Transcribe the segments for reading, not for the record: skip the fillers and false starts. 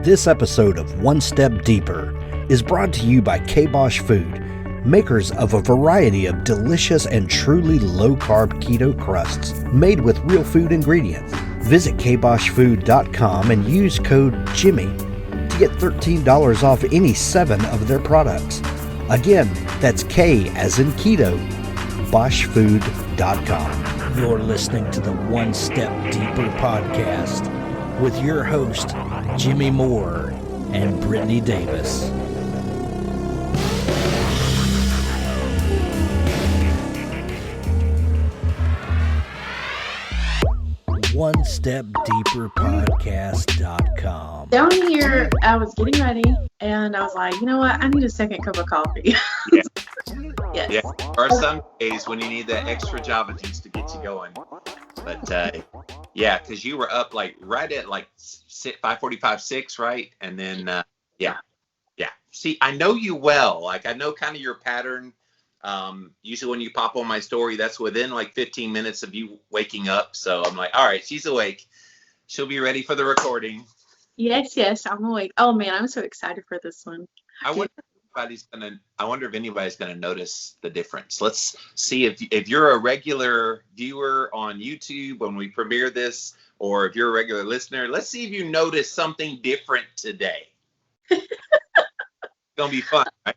This episode of One Step Deeper is brought to you by Kibosh Food, makers of a variety of delicious and truly low-carb keto crusts made with real food ingredients. Visit kiboshfood.com and use code JIMMY to get $13 off any 7 of their products. Again, that's K as in keto, boshfood.com. You're listening to the One Step Deeper podcast with your host, Jimmy Moore and Brittany Davis. One Step Deeper Podcast.com. Down here, I was getting ready and I was like, you know what? I need a second cup of coffee. Yeah. Yes. Yeah. There are some days when you need that extra Java juice to get you going. But yeah, because you were up like right at like 5:45, 6, right? And then yeah. See, I know you well. Like I know kind of your pattern. Usually when you pop on my story, that's within like 15 minutes of you waking up. So I'm like, all right, she's awake. She'll be ready for the recording. Yes, I'm awake. Oh man, I'm so excited for this one. I wonder if anybody's gonna notice the difference. Let's see if you're a regular viewer on YouTube when we premiere this, or if you're a regular listener. Let's see if you notice something different today. It's gonna be fun, right?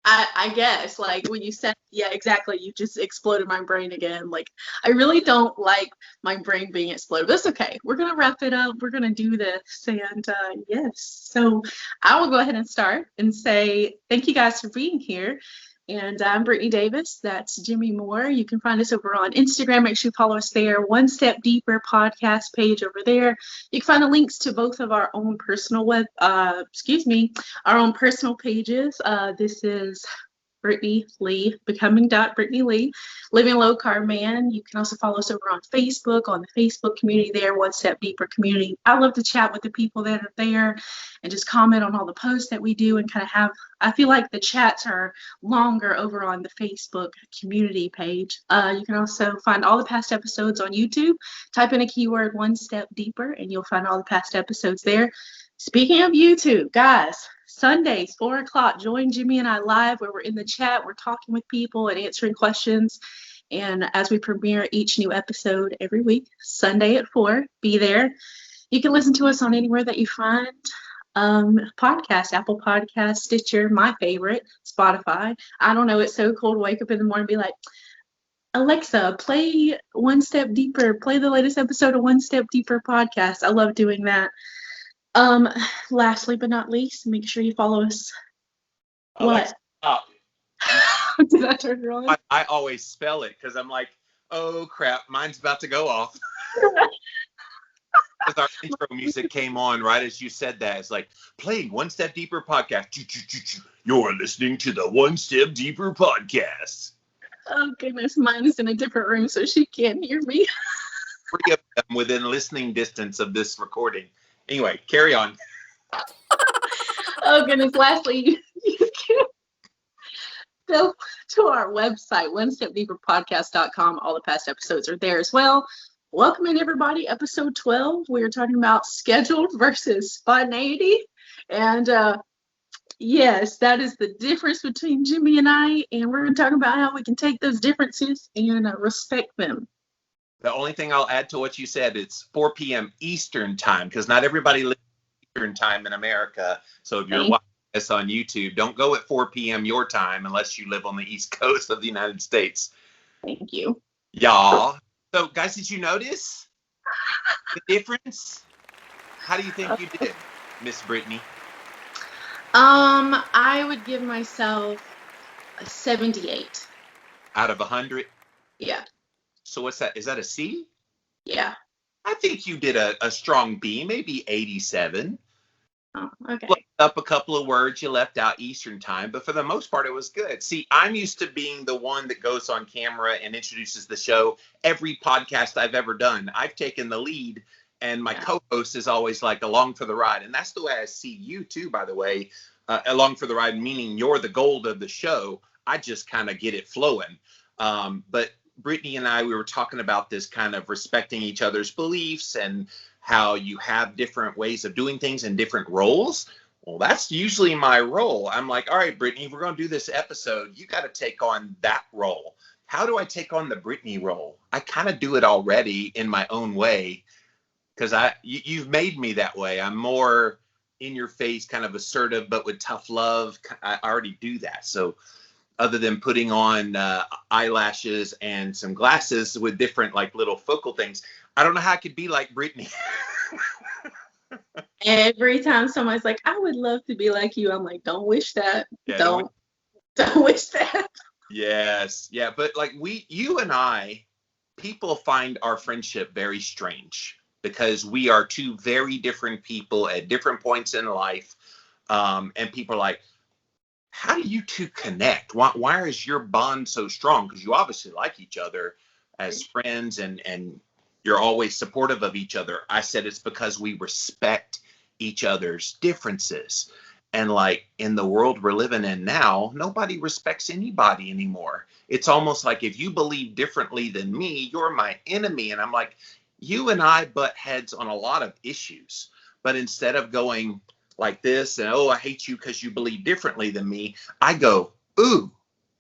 I guess, like when you said, yeah, exactly. You just exploded my brain again. Like I really don't like my brain being exploded. That's okay. We're gonna wrap it up. We're gonna do this, and yes. So I will go ahead and start and say thank you guys for being here. And I'm Brittany Davis. That's Jimmy Moore. You can find us over on Instagram. Make sure you follow us there. One Step Deeper podcast page over there. You can find the links to both of our own personal our own personal pages. This is Brittany Lee, becoming Brittany Lee, living low carb man. You can also follow us over on Facebook, on the Facebook community there, One Step Deeper community. I love to chat with the people that are there and just comment on all the posts that we do and kind of I feel like the chats are longer over on the Facebook community page. You can also find all the past episodes on YouTube. Type in a keyword, One Step Deeper, and you'll find all the past episodes there. Speaking of YouTube, guys, Sundays, 4 o'clock, join Jimmy and I live where we're in the chat. We're talking with people and answering questions. And as we premiere each new episode every week, Sunday at 4, be there. You can listen to us on anywhere that you find podcast, Apple Podcasts, Stitcher, my favorite, Spotify. I don't know. It's so cool to wake up in the morning and be like, Alexa, play One Step Deeper, play the latest episode of One Step Deeper podcast. I love doing that. Lastly but not least, make sure you follow us. Alexa, what? Did I turn it on? I always spell it because I'm like, oh crap, mine's about to go off. Because our intro music came on right as you said that. It's like, playing One Step Deeper podcast. You're listening to the One Step Deeper podcast. Oh goodness, mine is in a different room so she can't hear me. 3 of them within listening distance of this recording. Anyway, carry on. Oh goodness, lastly, you can go to our website, onestepdeeperpodcast.com. All the past episodes are there as well. Welcome in everybody, episode 12. We are talking about scheduled versus spontaneity. And yes, that is the difference between Jimmy and I. And we're going to talk about how we can take those differences and respect them. The only thing I'll add to what you said, it's 4 p.m. Eastern time, because not everybody lives Eastern time in America. So if you're watching this on YouTube, don't go at 4 p.m. your time unless you live on the East Coast of the United States. Thank you. Y'all. So guys, did you notice the difference? How do you think you did, Miss Brittany? I would give myself a 78. Out of 100? Yeah. So what's that? Is that a C? Yeah. I think you did a strong B, maybe 87. Oh, okay. Looked up a couple of words you left out Eastern time, but for the most part, it was good. See, I'm used to being the one that goes on camera and introduces the show. Every podcast I've ever done, I've taken the lead, and my co-host is always like along for the ride. And that's the way I see you too, by the way, along for the ride, meaning you're the gold of the show. I just kind of get it flowing. But Brittany and I, we were talking about this kind of respecting each other's beliefs and how you have different ways of doing things and different roles. Well, that's usually my role. I'm like, all right, Brittany, we're going to do this episode. You got to take on that role. How do I take on the Brittany role? I kind of do it already in my own way, because you've made me that way. I'm more in your face, kind of assertive, but with tough love. I already do that. So other than putting on eyelashes and some glasses with different like little focal things, I don't know how I could be like Brittany. Every time someone's like, I would love to be like you, I'm like, don't wish that. Yeah, Don't wish that. Yes. Yeah. But like you and I, people find our friendship very strange because we are two very different people at different points in life. And people are like, how do you two connect? Why is your bond so strong? Because you obviously like each other as friends, and you're always supportive of each other. I said it's because we respect each other's differences. And like in the world we're living in now, nobody respects anybody anymore. It's almost like if you believe differently than me, you're my enemy. And I'm like, you and I butt heads on a lot of issues. But instead of going like this and, oh, I hate you because you believe differently than me, I go, ooh,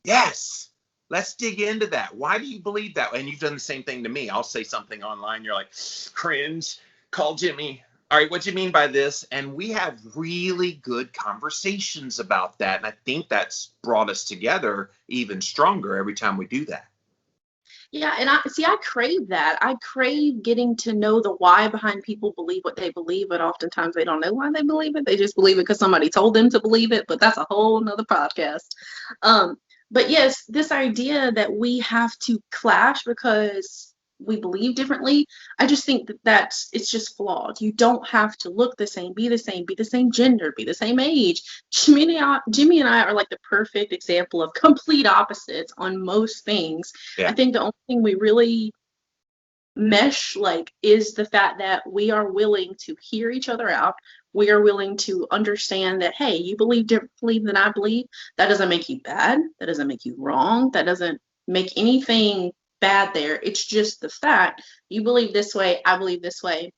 yes, let's dig into that. Why do you believe that? And you've done the same thing to me. I'll say something online. You're like, cringe, call Jimmy. All right, what do you mean by this? And we have really good conversations about that. And I think that's brought us together even stronger every time we do that. Yeah, and I crave that. I crave getting to know the why behind people believe what they believe, but oftentimes they don't know why they believe it. They just believe it because somebody told them to believe it, but that's a whole nother podcast. But yes, this idea that we have to clash because we believe differently, I just think it's just flawed. You don't have to look the same, be the same gender, be the same age. Jimmy and I are like the perfect example of complete opposites on most things. Yeah. I think the only thing we really mesh like is the fact that we are willing to hear each other out. We are willing to understand that, hey, you believe differently than I believe. That doesn't make you bad. That doesn't make you wrong. That doesn't make anything bad there. It's just the fact you believe this way, I believe this way.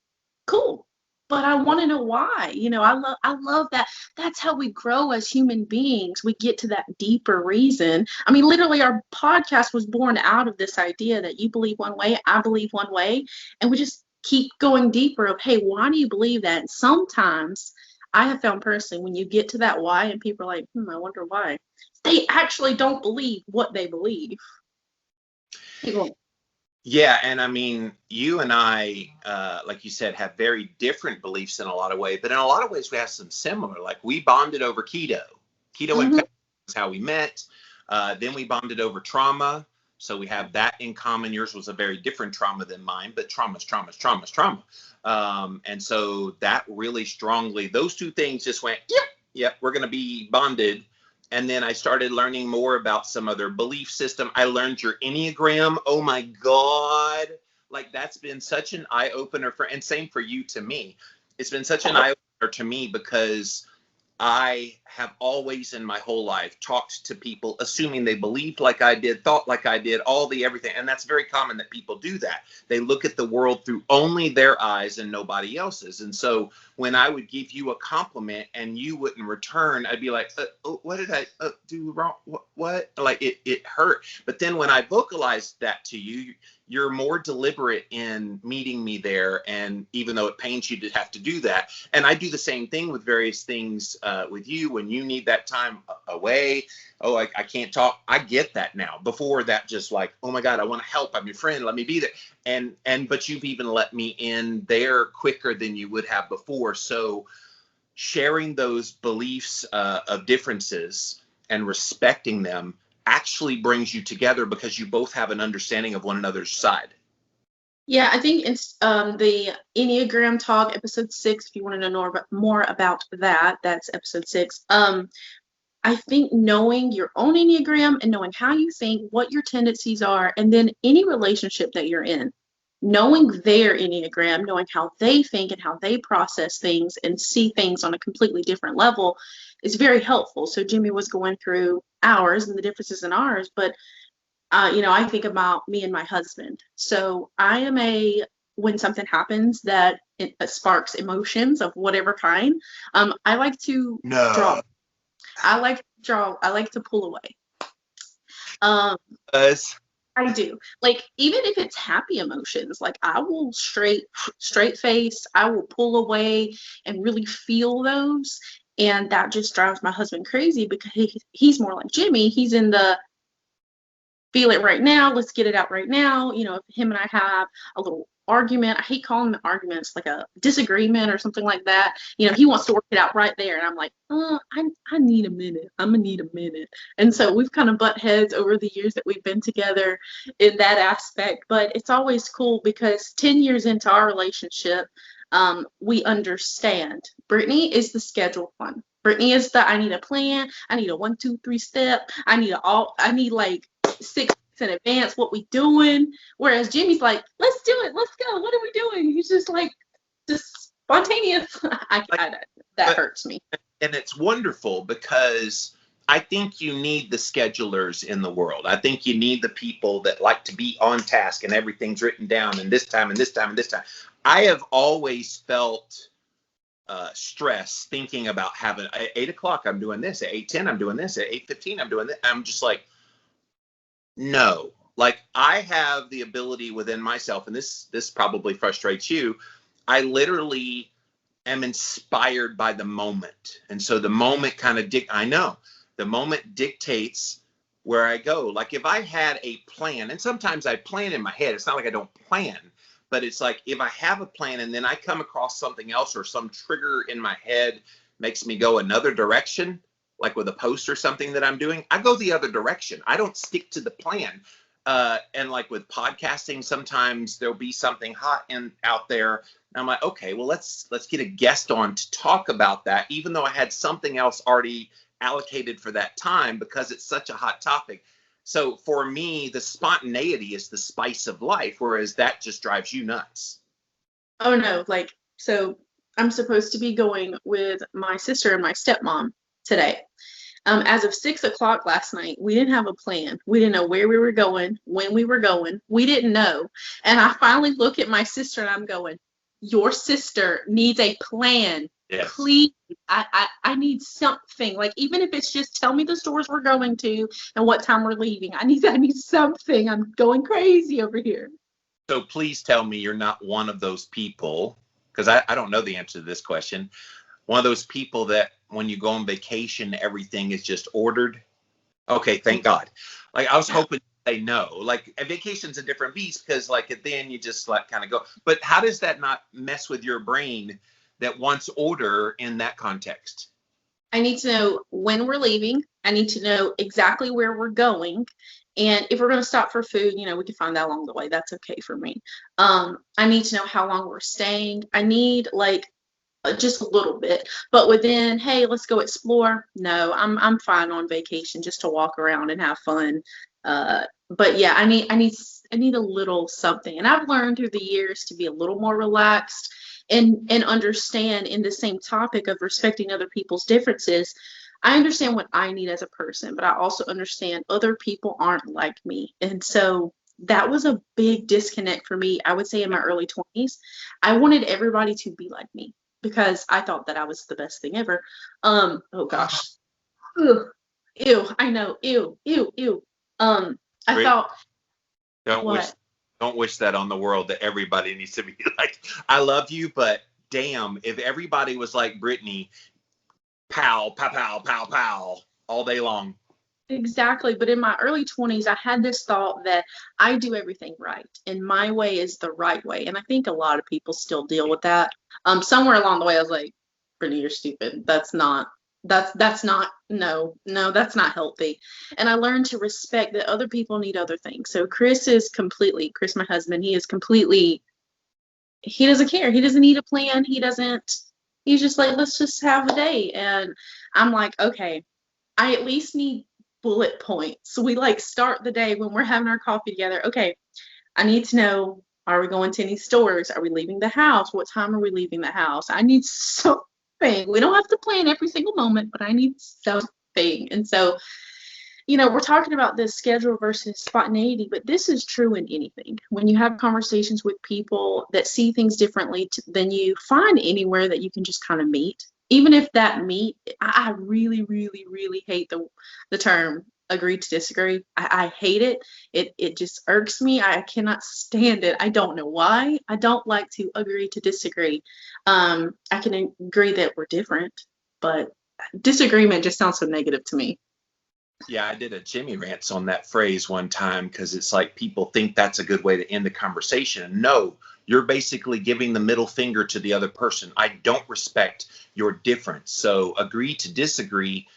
Cool. But I want to know why. I love that. That's how we grow as human beings. We get to that deeper reason. I mean, literally our podcast was born out of this idea that you believe one way, I believe one way, and we just keep going deeper of, hey, why do you believe that? And sometimes I have found personally when you get to that why and people are like, I wonder why. They actually don't believe what they believe. Yeah, and I mean, you and I, like you said, have very different beliefs in a lot of ways, but in a lot of ways we have some similar. Like we bonded over keto. Keto and fasting is how we met. Then we bonded over trauma. So we have that in common. Yours was a very different trauma than mine, but trauma's trauma. And so that really strongly, those two things just went, yep, we're going to be bonded. And then I started learning more about some other belief system. I learned your Enneagram. Oh my God. Like that's been such an eye opener and same for you to me. It's been such an eye opener to me because I have always in my whole life talked to people assuming they believed like I did, thought like I did, everything. And that's very common that people do that. They look at the world through only their eyes and nobody else's. And so when I would give you a compliment and you wouldn't return, I'd be like, what did I do wrong? What? Like it hurt. But then when I vocalized that to you, you're more deliberate in meeting me there. And even though it pains you to have to do that, and I do the same thing with various things with you when you need that time away. Oh, I can't talk. I get that now. Before that, just like, oh my God, I want to help. I'm your friend. Let me be there. But you've even let me in there quicker than you would have before. So sharing those beliefs of differences and respecting them actually brings you together because you both have an understanding of one another's side. Yeah, I think it's the Enneagram Talk, episode 6. If you want to know more about that, that's episode 6. I think knowing your own Enneagram and knowing how you think, what your tendencies are, and then any relationship that you're in, knowing their Enneagram, knowing how they think and how they process things and see things on a completely different level is very helpful. So Jimmy was going through ours and the differences in ours, but I think about me and my husband. So I am a when something happens that it sparks emotions of whatever kind, I like to draw. I like to draw. I like to pull away. I do. Like, even if it's happy emotions, like I will straight face, I will pull away and really feel those. And that just drives my husband crazy because he's more like Jimmy. He's in the feel it right now, let's get it out right now. You know, if him and I have a little argument, I hate calling them arguments, like a disagreement or something like that. You know, he wants to work it out right there. And I'm like, I need a minute. I'm gonna need a minute. And so we've kind of butt heads over the years that we've been together in that aspect. But it's always cool because 10 years into our relationship, we understand. Brittany is the scheduled one. Brittany is the I need a plan. I need a 1, 2, 3 step. I need like 6 in advance what we doing. Whereas Jimmy's like, let's do it. Let's go. What are we doing? He's just like, just spontaneous. That hurts me. And it's wonderful because I think you need the schedulers in the world. I think you need the people that like to be on task and everything's written down and this time and this time and this time. I have always felt stress thinking about having at 8 o'clock, I'm doing this. At 8:10, I'm doing this. At 8:15, I'm doing this. I'm just like, no. Like, I have the ability within myself, and this probably frustrates you. I literally am inspired by the moment. And so the moment kind of the moment dictates where I go. Like, if I had a plan, and sometimes I plan in my head, it's not like I don't plan, but it's like if I have a plan and then I come across something else or some trigger in my head makes me go another direction, like with a post or something that I'm doing, I go the other direction. I don't stick to the plan. And like with podcasting, sometimes there'll be something hot out there. And I'm like, okay, well, let's get a guest on to talk about that, even though I had something else already allocated for that time because it's such a hot topic. So for me, the spontaneity is the spice of life, whereas that just drives you nuts. Oh no, like, so I'm supposed to be going with my sister and my stepmom today. As of 6 o'clock last night, we didn't have a plan. We didn't know where we were going, when we were going. We didn't know. And I finally look at my sister and I'm going, your sister needs a plan. Yes. Please, I need something. Like, even if it's just tell me the stores we're going to and what time we're leaving. I need something. I'm going crazy over here. So please tell me you're not one of those people, because I don't know the answer to this question. One of those people that when you go on vacation, everything is just ordered. Okay, thank God. Like, I was hoping they know. Like, a vacation's a different beast because, like, at the end you just like kind of go. But how does that not mess with your brain that wants order in that context? I need to know when we're leaving. I need to know exactly where we're going. And if we're going to stop for food, you know, we can find that along the way. That's okay for me. I need to know how long we're staying. I need like just a little bit, but within, hey, let's go explore. No, I'm fine on vacation just to walk around and have fun. But yeah, I need a little something. And I've learned through the years to be a little more relaxed and understand in the same topic of respecting other people's differences. I understand what I need as a person, but I also understand other people aren't like me. And so that was a big disconnect for me. I would say in my early 20s, I wanted everybody to be like me because I thought that I was the best thing ever. Oh gosh. Ew, I know. Ew. I thought. Don't wish that on the world that everybody needs to be like, I love you, but damn, if everybody was like Brittany, pow, pow, pow, pow, pow, all day long. Exactly. But in my early 20s, I had this thought that I do everything right and my way is the right way. And I think a lot of people still deal with that. Somewhere along the way, I was like, Brittany, you're stupid. That's not healthy. And I learned to respect that other people need other things. So Chris, my husband, he doesn't care. He doesn't need a plan. He's just like, let's just have a day. And I'm like, okay, I at least need bullet points. So we like start the day when we're having our coffee together. Okay, I need to know, are we going to any stores? Are we leaving the house? What time are we leaving the house? I need something. We don't have to plan every single moment, but I need something. And so we're talking about this schedule versus spontaneity, but this is true in anything. When you have conversations with people that see things differently than you, find anywhere that you can just kind of meet. Even if that meet, I really, really, really hate the term agree to disagree. I hate it. It just irks me. I cannot stand it. I don't know why. I don't like to agree to disagree. I can agree that we're different, but disagreement just sounds so negative to me. Yeah, I did a Jimmy rants on that phrase one time because it's like people think that's a good way to end the conversation. No, you're basically giving the middle finger to the other person. I don't respect your difference. So agree to disagree.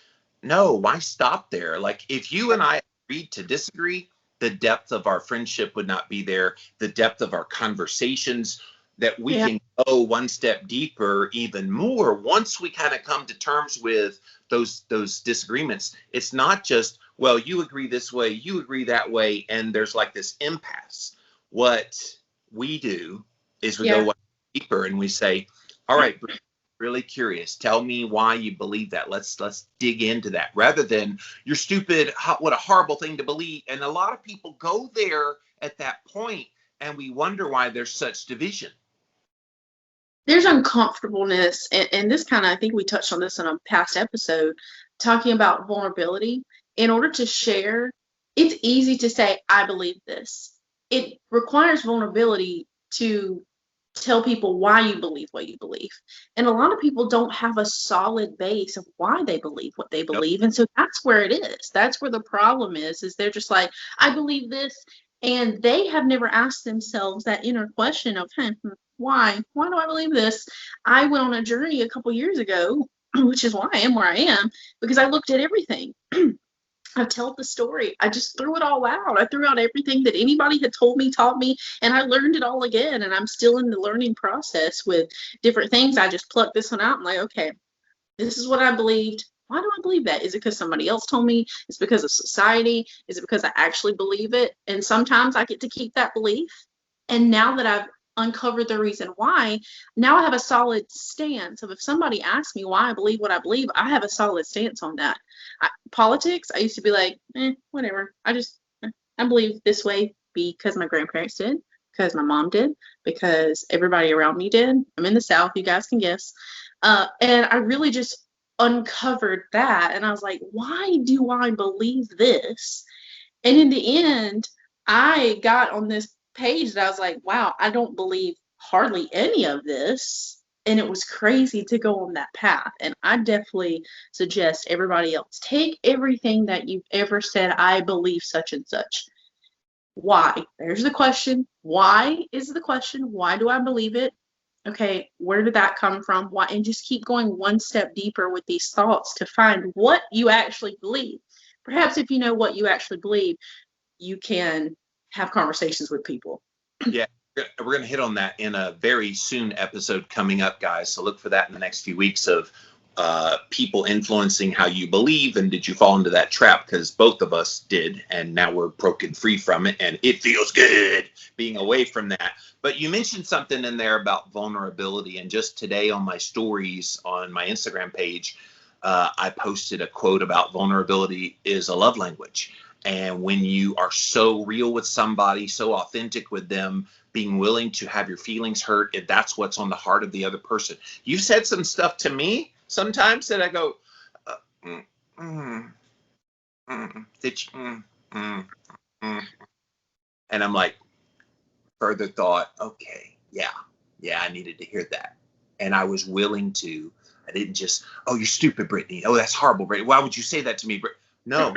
No, why stop there? Like if you and I agreed to disagree, the depth of our friendship would not be there. The depth of our conversations that we Yeah. can go one step deeper even more once we kind of come to terms with those disagreements. It's not just, well, you agree this way, you agree that way, and there's like this impasse. What we do is we go Yeah. one deeper and we say, all right, really curious, tell me why you believe that. Let's dig into that, rather than you're stupid, what a horrible thing to believe. And a lot of people go there at that point, and we wonder why there's such division. There's uncomfortableness, and this kind of, I think we touched on this in a past episode, talking about vulnerability. In order to share, it's easy to say, I believe this. It requires vulnerability to tell people why you believe what you believe. And a lot of people don't have a solid base of why they believe what they Yep. believe. And so that's where it is. That's where the problem is they're just like, I believe this. And they have never asked themselves that inner question of, why? Why do I believe this? I went on a journey a couple years ago, which is why I am where I am, because I looked at everything. I told the story. I just threw it all out. I threw out everything that anybody had told me, taught me, and I learned it all again. And I'm still in the learning process with different things. I just plucked this one out. I'm like, okay, this is what I believed. Why do I believe that? Is it because somebody else told me? Is it because of society? Is it because I actually believe it? And sometimes I get to keep that belief. And now that I've uncovered the reason why, now I have a solid stance of, if somebody asks me why I believe what I believe, I have a solid stance on that. Politics, I used to be like, whatever. I believe this way because my grandparents did, because my mom did, because everybody around me did. I'm in the South, you guys can guess. And I really just uncovered that. And I was like, why do I believe this? And in the end, I got on this page that I was like, wow, I don't believe hardly any of this. And it was crazy to go on that path. And I definitely suggest everybody else take everything that you've ever said, I believe such and such. Why? There's the question. Why is the question? Why do I believe it? Okay, where did that come from? Why? And just keep going one step deeper with these thoughts to find what you actually believe. Perhaps if you know what you actually believe, you can have conversations with people. Yeah, we're going to hit on that in a very soon episode coming up, guys. So look for that in the next few weeks of people influencing how you believe, and did you fall into that trap? Because both of us did, and now we're broken free from it, and it feels good being away from that. But you mentioned something in there about vulnerability, and just today on my stories on my Instagram page, I posted a quote about vulnerability is a love language. And when you are so real with somebody, so authentic with them, being willing to have your feelings hurt, if that's what's on the heart of the other person. You've said some stuff to me sometimes that I go, and I'm like, further thought, okay, yeah, I needed to hear that. And I was willing to. I didn't just, oh, you're stupid, Brittany. Oh, that's horrible, Brittany. Why would you say that to me? No.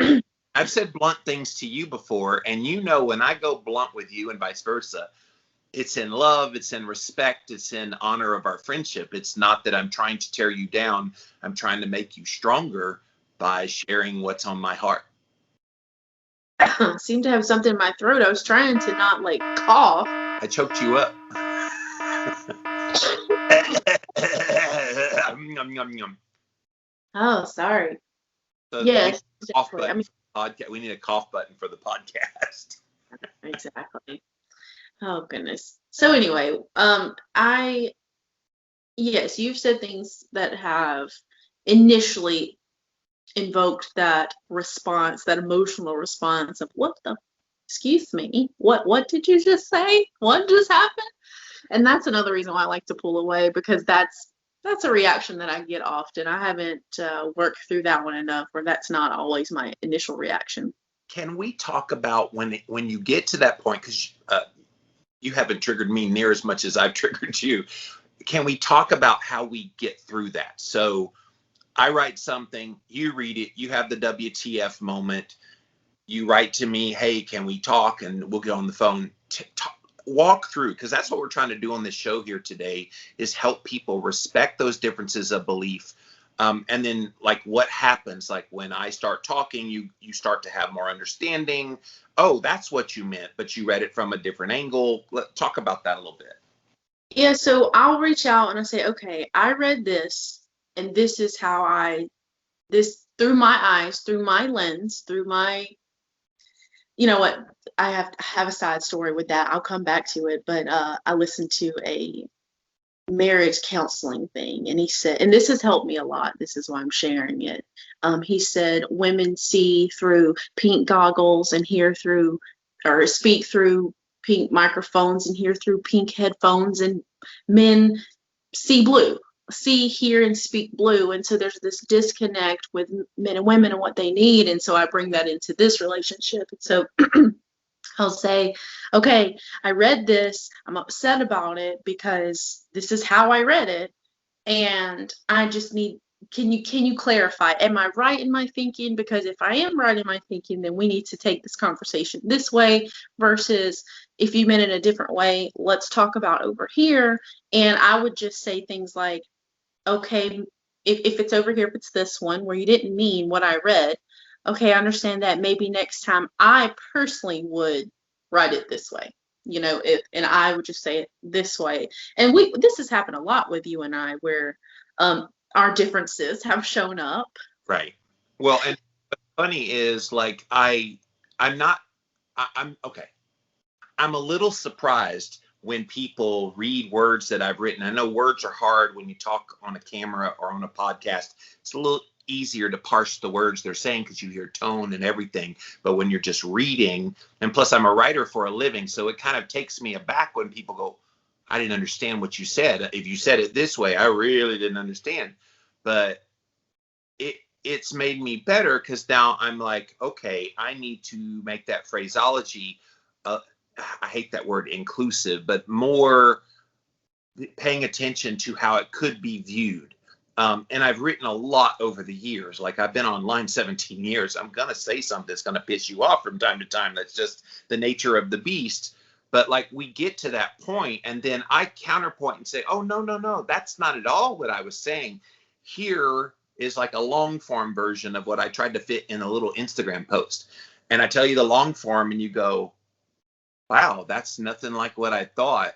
I've said blunt things to you before, and when I go blunt with you and vice versa, it's in love, it's in respect, it's in honor of our friendship. It's not that I'm trying to tear you down. I'm trying to make you stronger by sharing what's on my heart. I seem to have something in my throat. I was trying to not cough. I choked you up. Oh, sorry. So yes, we need a cough button for the podcast. Exactly. Oh goodness. So anyway, yes, you've said things that have initially invoked that response, that emotional response of excuse me, what did you just say? What just happened? And that's another reason why I like to pull away, because that's a reaction that I get often. I haven't worked through that one enough, where that's not always my initial reaction. Can we talk about when you get to that point, because you haven't triggered me near as much as I've triggered you. Can we talk about how we get through that? So I write something, you read it, you have the WTF moment, you write to me, hey, can we talk? And we'll get on the phone. Walk through, because that's what we're trying to do on this show here today, is help people respect those differences of belief. And then, like, what happens, like, when I start talking, you start to have more understanding. Oh, that's what you meant, but you read it from a different angle. Let's talk about that a little bit. Yeah, so I'll reach out and I say, okay, I read this, and this is how this through my eyes, through my lens, through my, you know what, I have a side story with that. I'll come back to it, but I listened to a marriage counseling thing, and he said, and this has helped me a lot, this is why I'm sharing it. He said women see through pink goggles and hear through, or speak through pink microphones and hear through pink headphones, and men see blue, see, hear, and speak blue. And so there's this disconnect with men and women and what they need. And so I bring that into this relationship. And so I'll say, okay, I read this, I'm upset about it because this is how I read it, and I just need, can you clarify, am I right in my thinking? Because if I am right in my thinking, then we need to take this conversation this way, versus if you meant it a different way, let's talk about over here. And I would just say things like, okay, if it's over here, if it's this one where you didn't mean what I read, okay, I understand that. Maybe next time I personally would write it this way, and I would just say it this way. And this has happened a lot with you and I, where our differences have shown up. Right. Well, and what's funny is, like, I'm okay. I'm a little surprised when people read words that I've written. I know words are hard when you talk on a camera or on a podcast. It's a little easier to parse the words they're saying because you hear tone and everything. But when you're just reading, and plus I'm a writer for a living, so it kind of takes me aback when people go, I didn't understand what you said. If you said it this way, I really didn't understand. But it's made me better, because now I'm like, okay, I need to make that phraseology, I hate that word inclusive, but more paying attention to how it could be viewed. And I've written a lot over the years. Like, I've been online 17 years. I'm going to say something that's going to piss you off from time to time. That's just the nature of the beast. But, like, we get to that point, and then I counterpoint and say, oh, no, that's not at all what I was saying. Here is like a long form version of what I tried to fit in a little Instagram post. And I tell you the long form, and you go, wow, that's nothing like what I thought.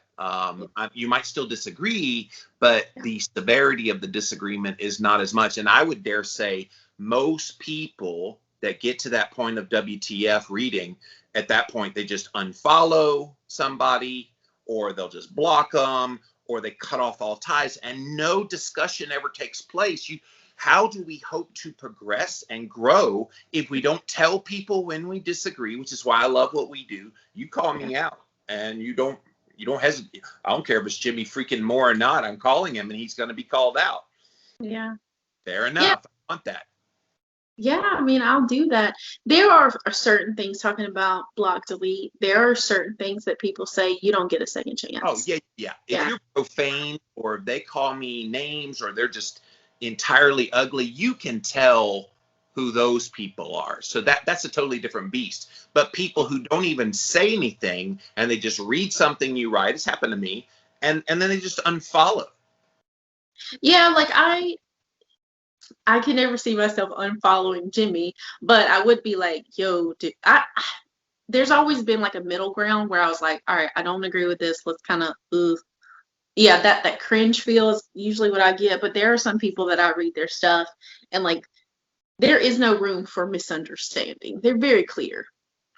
You might still disagree, but the severity of the disagreement is not as much. And I would dare say most people that get to that point of WTF reading, at that point, they just unfollow somebody, or they'll just block them, or they cut off all ties, and no discussion ever takes place. How do we hope to progress and grow if we don't tell people when we disagree, which is why I love what we do. You call me out, and you don't hesitate. I don't care if it's Jimmy freaking Moore or not. I'm calling him, and he's going to be called out. Yeah. Fair enough. Yeah. I want that. Yeah, I mean, I'll do that. There are certain things, talking about block, delete, there are certain things that people say you don't get a second chance. Oh, yeah. If you're profane, or if they call me names, or they're just entirely ugly, you can tell who those people are. So that's a totally different beast. But people who don't even say anything, and they just read something you write, it's happened to me, and then they just unfollow. Yeah, like I can never see myself unfollowing Jimmy, but I would be like, yo, dude, there's always been like a middle ground where I was like, all right, I don't agree with this. Let's kind of, yeah, that cringe feel is usually what I get. But there are some people that I read their stuff, and like, there is no room for misunderstanding. They're very clear.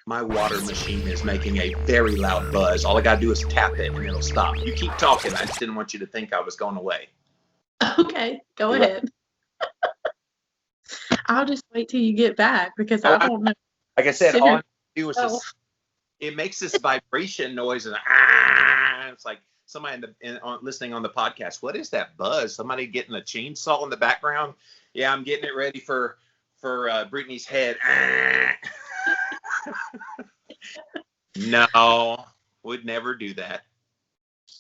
My water machine is making a very loud buzz. All I got to do is tap it, and it'll stop. You keep talking. I just didn't want you to think I was going away. Okay, go ahead. I'll just wait till you get back because I don't know. Like I said, Sit all here. I do is Oh. just, it makes this vibration noise, and it's like somebody listening on the podcast. What is that buzz? Somebody getting a chainsaw in the background? Yeah, I'm getting it ready for Brittany's head. No, would never do that.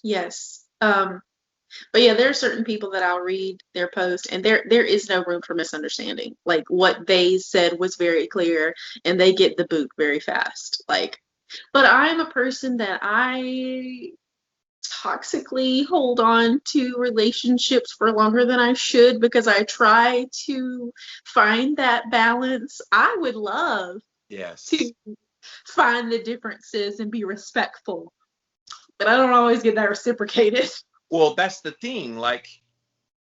Yes. But yeah, there are certain people that I'll read their post, and there is no room for misunderstanding. Like, what they said was very clear, and they get the boot very fast. Like, but I'm a person that I toxically hold on to relationships for longer than I should because I try to find that balance. I would love Yes. to find the differences and be respectful, but I don't always get that reciprocated. Well, that's the thing. Like,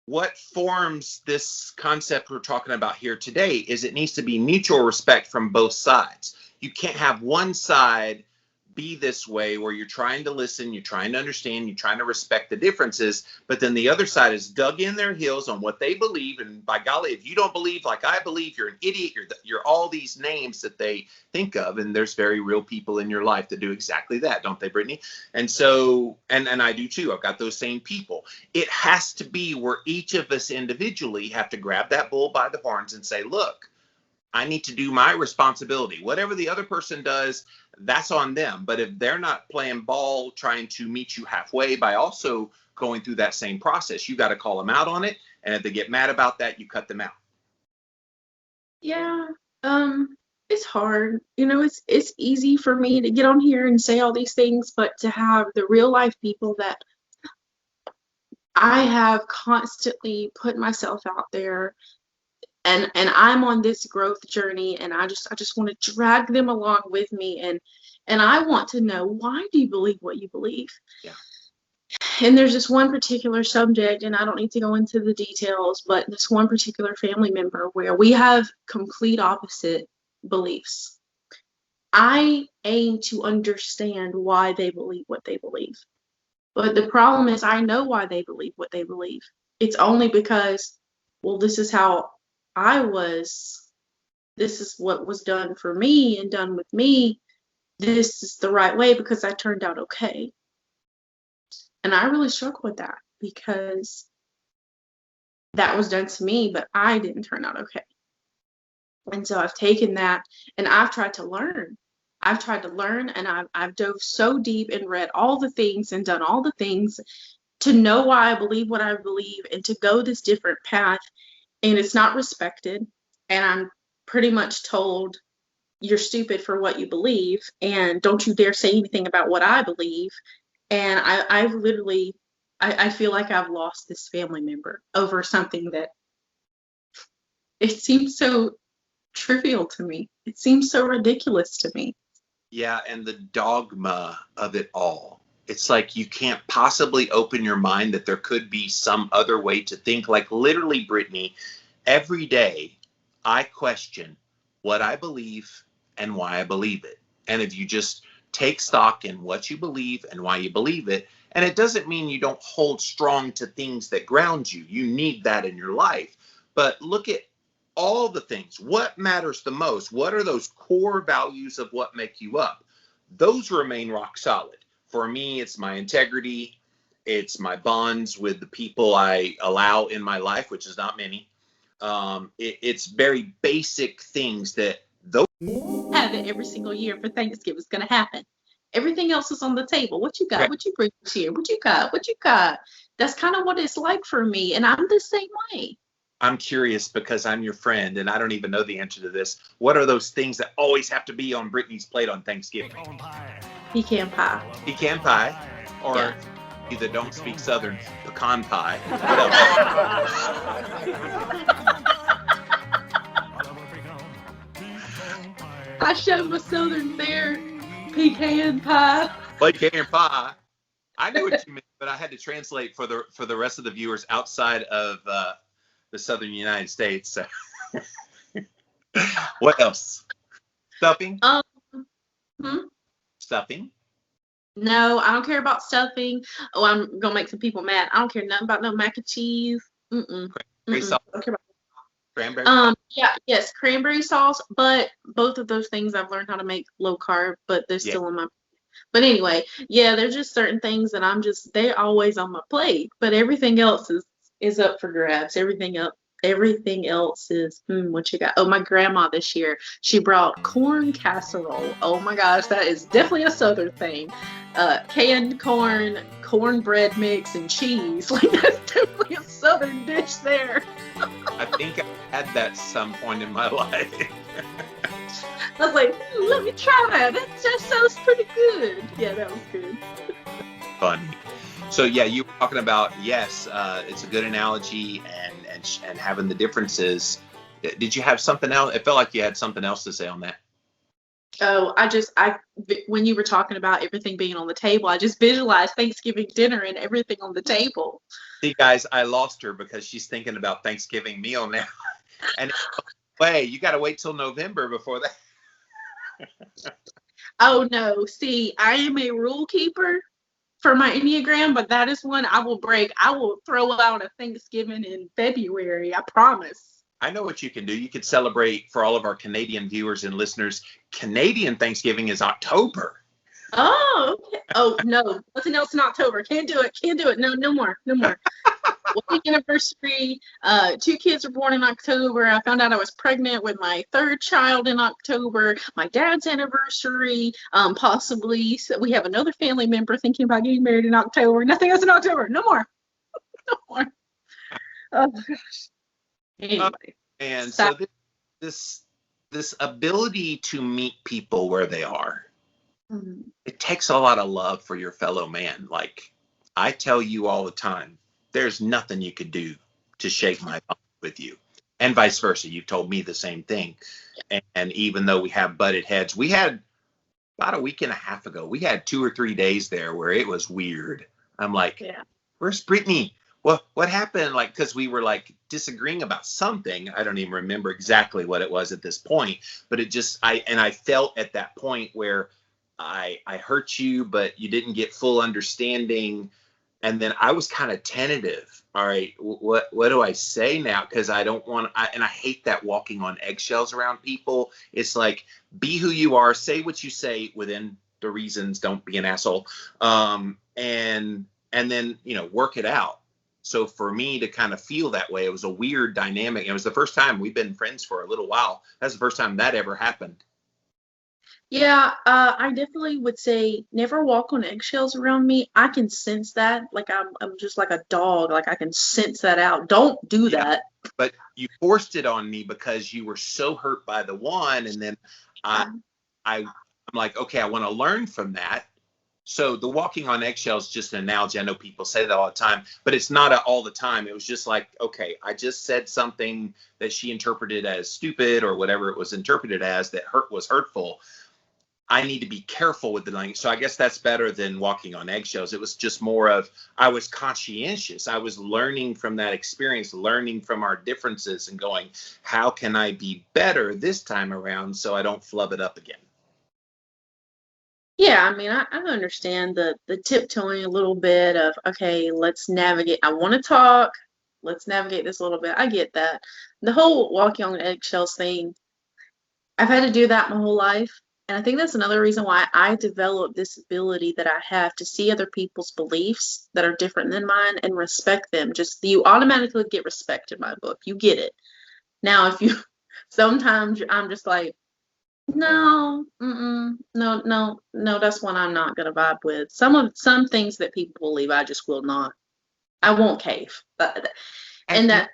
what forms this concept we're talking about here today is it needs to be mutual respect from both sides. You can't have one side be this way where you're trying to listen, you're trying to understand, you're trying to respect the differences, but then the other side is dug in their heels on what they believe. And by golly, if you don't believe like I believe, you're an idiot. You're all these names that they think of, and there's very real people in your life that do exactly that, don't they, Brittany? And so, and I do too. I've got those same people. It has to be where each of us individually have to grab that bull by the horns and say, look, I need to do my responsibility. Whatever the other person does, that's on them. But if they're not playing ball, trying to meet you halfway by also going through that same process, you got to call them out on it. And if they get mad about that, you cut them out. Yeah, it's hard. You know, it's easy for me to get on here and say all these things, but to have the real life people that I have constantly put myself out there, and I'm on this growth journey, and I just want to drag them along with me, and I want to know, why do you believe what you believe? Yeah. And there's this one particular subject, and I don't need to go into the details, but this one particular family member where we have complete opposite beliefs. I aim to understand why they believe what they believe. But the problem is, I know why they believe what they believe. It's only because, well, this is how I was. This is what was done for me and done with me. This is the right way because I turned out okay. And I really struggle with that because that was done to me, but I didn't turn out okay. And so I've taken that and I've tried to learn. I've tried to learn, and I've dove so deep and read all the things and done all the things to know why I believe what I believe and to go this different path. And it's not respected. And I'm pretty much told, you're stupid for what you believe, and don't you dare say anything about what I believe. And I've literally, I feel like I've lost this family member over something that it seems so trivial to me. It seems so ridiculous to me. Yeah, and the dogma of it all. It's like you can't possibly open your mind that there could be some other way to think. Like, literally, Brittany, every day I question what I believe and why I believe it. And if you just take stock in what you believe and why you believe it, and it doesn't mean you don't hold strong to things that ground you. You need that in your life. But look at all the things. What matters the most? What are those core values of what make you up? Those remain rock solid. For me, it's my integrity. It's my bonds with the people I allow in my life, which is not many. It's very basic things that those Have it every single year for Thanksgiving. It's going to happen. Everything else is on the table. What you got? Right. What you bring this year? What you got? What you got? That's kind of what it's like for me. And I'm the same way. I'm curious because I'm your friend and I don't even know the answer to this. What are those things that always have to be on Brittany's plate on Thanksgiving? Pecan pie. Pecan pie, or Yeah. you that don't speak Southern, pecan pie. I showed my southern there. Pecan pie. Pecan pie. I knew what you meant, but I had to translate for the rest of the viewers outside of the Southern United States. So. What else? Stuffing? Stuffing? No, I don't care about stuffing. Oh, I'm gonna make some people mad. I don't care nothing about no mac and cheese. Cranberry sauce? I don't care about Cranberry. Yeah, yes, cranberry sauce, but both of those things I've learned how to make low carb, but they're Yeah. still on my. But anyway, yeah, there's just certain things that they're always on my plate, but everything else is up for grabs. Everything else is, what you got? Oh, my grandma this year, she brought corn casserole. Oh my gosh, that is definitely a Southern thing. Canned corn, cornbread mix, and cheese. Like, that's definitely a Southern dish there. I think I had that some point in my life. I was like, let me try that. That just sounds pretty good. Yeah, that was good. Funny. So yeah, you were talking about, yes, it's a good analogy, and having the differences. Did you have something else? It felt like you had something else to say on that. Oh, when you were talking about everything being on the table, I just visualized Thanksgiving dinner and everything on the table. See, guys, I lost her because she's thinking about Thanksgiving meal now. And wait, you got to wait till November before that. Oh no, see, I am a rule keeper for my Enneagram, but that is one I will break. I will throw out a Thanksgiving in February, I promise. I know what you can do. You could celebrate, for all of our Canadian viewers and listeners, Canadian Thanksgiving is October. Oh, okay. Oh no, nothing else in October. Can't do it. No more. Wedding anniversary. 2 kids were born in October. I found out I was pregnant with my 3rd child in October. My dad's anniversary. Possibly. So we have another family member thinking about getting married in October. Nothing else in October. No more. No more. Oh my gosh. Anyway. And so this ability to meet people where they are, it takes a lot of love for your fellow man. Like, I tell you all the time, there's nothing you could do to shake my bond with you, and vice versa. You've told me the same thing. And even though we have butted heads, we had about a week and a half ago, we had 2 or 3 days there where it was weird. I'm like, where's Brittany? What happened? Like, because we were like disagreeing about something. I don't even remember exactly what it was at this point, but it just, I felt at that point where I hurt you, but you didn't get full understanding. And then I was kind of tentative. All right, what do I say now? Because I don't want, and I hate that walking on eggshells around people. It's like, be who you are, say what you say within the reasons, don't be an asshole. And then, work it out. So for me to kind of feel that way, it was a weird dynamic. It was the first time. We've been friends for a little while. That's the first time that ever happened. Yeah, I definitely would say never walk on eggshells around me. I can sense that. Like, I'm just like a dog. Like, I can sense that out. Don't do that. But you forced it on me because you were so hurt by the one, and then I'm like, okay, I want to learn from that. So the walking on eggshells is just an analogy. I know people say that all the time, but it's not all the time. It was just like, okay, I just said something that she interpreted as stupid or whatever it was interpreted as that was hurtful. I need to be careful with the language. So I guess that's better than walking on eggshells. It was just more of, I was conscientious. I was learning from that experience, learning from our differences and going, how can I be better this time around so I don't flub it up again? Yeah, I mean, I understand the tiptoeing a little bit of, okay, let's navigate. I want to talk. Let's navigate this a little bit. I get that. The whole walking on eggshells thing, I've had to do that my whole life. And I think that's another reason why I developed this ability that I have to see other people's beliefs that are different than mine and respect them. Just, you automatically get respect in my book. You get it. Now, sometimes I'm just like, no, no, that's one I'm not gonna vibe with. Some things that people believe, I just will not. I won't cave. And that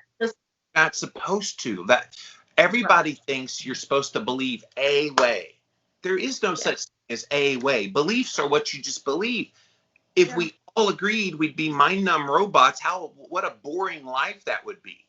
not supposed to. That everybody thinks you're supposed to believe a way. There is no such thing as a way. Beliefs are what you just believe. If we all agreed we'd be mind-numb robots, what a boring life that would be.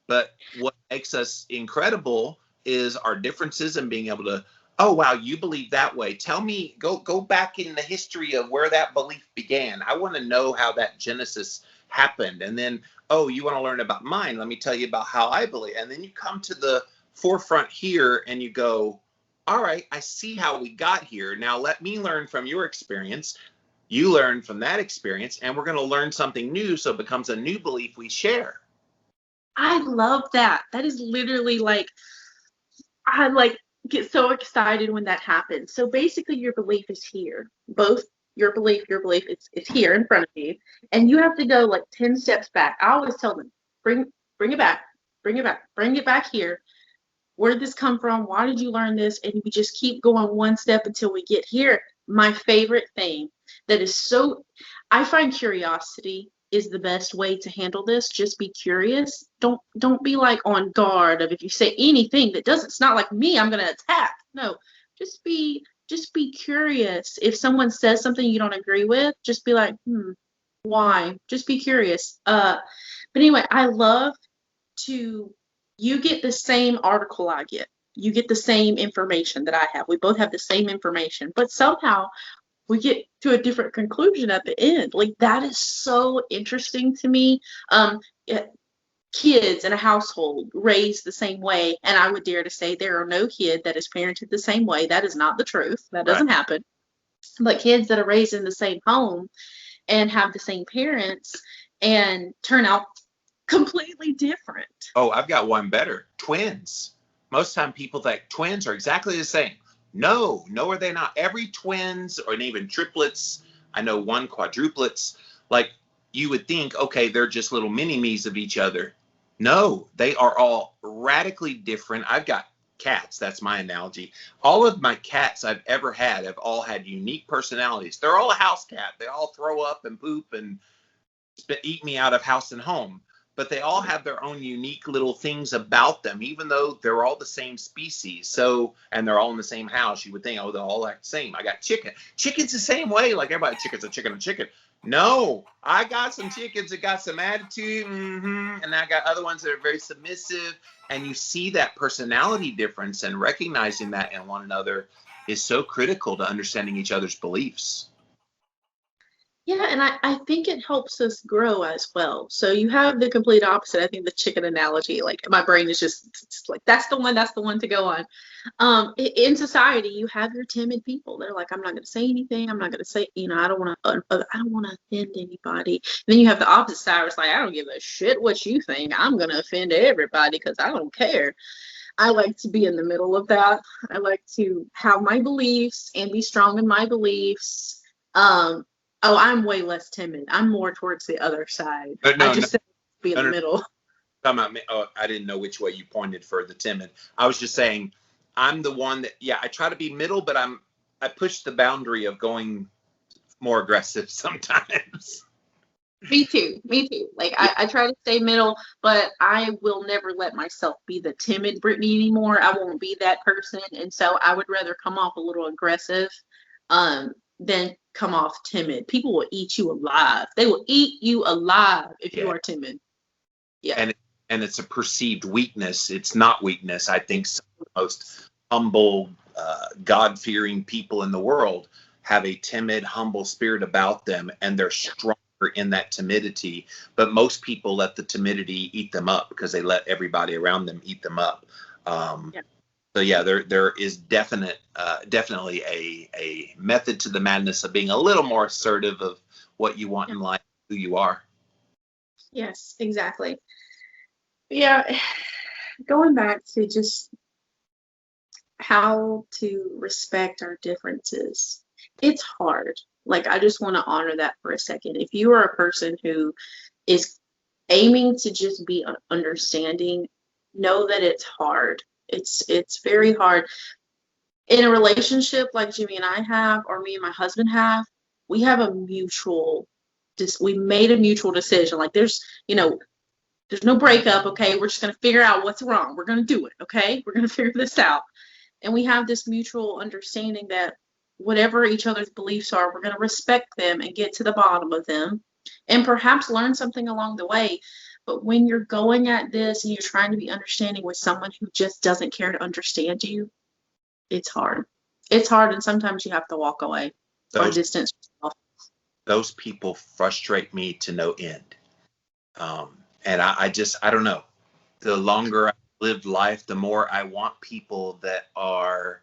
But what makes us incredible is our differences and being able to, oh, wow, you believe that way. Tell me, go back in the history of where that belief began. I want to know how that genesis happened. And then, oh, you want to learn about mine? Let me tell you about how I believe. And then you come to the forefront here and you go, all right, I see how we got here. Now let me learn from your experience. You learn from that experience, and we're going to learn something new, so it becomes a new belief we share. I love that. That is literally like, I like get so excited when that happens. So basically your belief is here. Both your belief, it's here in front of you. And you have to go like 10 steps back. I always tell them, bring it back, bring it back here. Where did this come from? Why did you learn this? And we just keep going one step until we get here. My favorite thing that is so, I find curiosity is the best way to handle this. Just be curious. Don't be like on guard of if you say anything that doesn't, it's not like me, I'm gonna attack. No, just be curious. If someone says something you don't agree with, just be like, why? Just be curious. But anyway, I love to, you get the same article I get. You get the same information that I have. We both have the same information, but somehow we get to a different conclusion at the end. Like, that is so interesting to me. Kids in a household raised the same way, and I would dare to say there are no kid that is parented the same way. That is not the truth. That doesn't happen. But kids that are raised in the same home and have the same parents and turn out completely different. Oh, I've got one better. Twins. Most time people think twins are exactly the same. No, are they not? Every twins, or even triplets, I know one quadruplets, like you would think, okay, they're just little mini-me's of each other. No, they are all radically different. I've got cats. That's my analogy. All of my cats I've ever had have all had unique personalities. They're all a house cat. They all throw up and poop and eat me out of house and home. But they all have their own unique little things about them, even though they're all the same species. So, and they're all in the same house. You would think, oh, they're all like the same. I got chicken. Chicken's the same way. Like everybody, chicken's a chicken. No, I got some chickens that got some attitude. And I got other ones that are very submissive. And you see that personality difference, and recognizing that in one another is so critical to understanding each other's beliefs. Yeah, and I think it helps us grow as well. So you have the complete opposite. I think the chicken analogy, like my brain is just like, that's the one to go on. In society, you have your timid people. They're like, I'm not going to say anything. I'm not going to say, I don't want to offend anybody. And then you have the opposite side, where it's like, I don't give a shit what you think. I'm going to offend everybody because I don't care. I like to be in the middle of that. I like to have my beliefs and be strong in my beliefs. Oh, I'm way less timid. I'm more towards the other side. I just said be in the middle. I didn't know which way you pointed for the timid. I was just saying, I'm the one that, I try to be middle, but I push the boundary of going more aggressive sometimes. Me too. Like, I try to stay middle, but I will never let myself be the timid Brittany anymore. I won't be that person. And so I would rather come off a little aggressive than come off timid. People will eat you alive. They will eat you alive if you are timid. Yeah. And it's a perceived weakness. It's not weakness. I think some of the most humble, God-fearing people in the world have a timid, humble spirit about them, and they're stronger in that timidity. But most people let the timidity eat them up because they let everybody around them eat them up. So there is definitely a method to the madness of being a little more assertive of what you want in life, who you are. Yes, exactly. Yeah, going back to just how to respect our differences. It's hard. Like, I just want to honor that for a second. If you are a person who is aiming to just be understanding, know that it's hard. It's very hard. In a relationship like Jimmy and I have, or me and my husband have, we have we made a mutual decision. Like, there's no breakup, okay? We're just going to figure out what's wrong. We're going to do it, okay? We're going to figure this out. And we have this mutual understanding that whatever each other's beliefs are, we're going to respect them and get to the bottom of them and perhaps learn something along the way. But when you're going at this and you're trying to be understanding with someone who just doesn't care to understand you, it's hard. It's hard, and sometimes you have to walk away or distance yourself. Those people frustrate me to no end. And I don't know. The longer I live life, the more I want people that are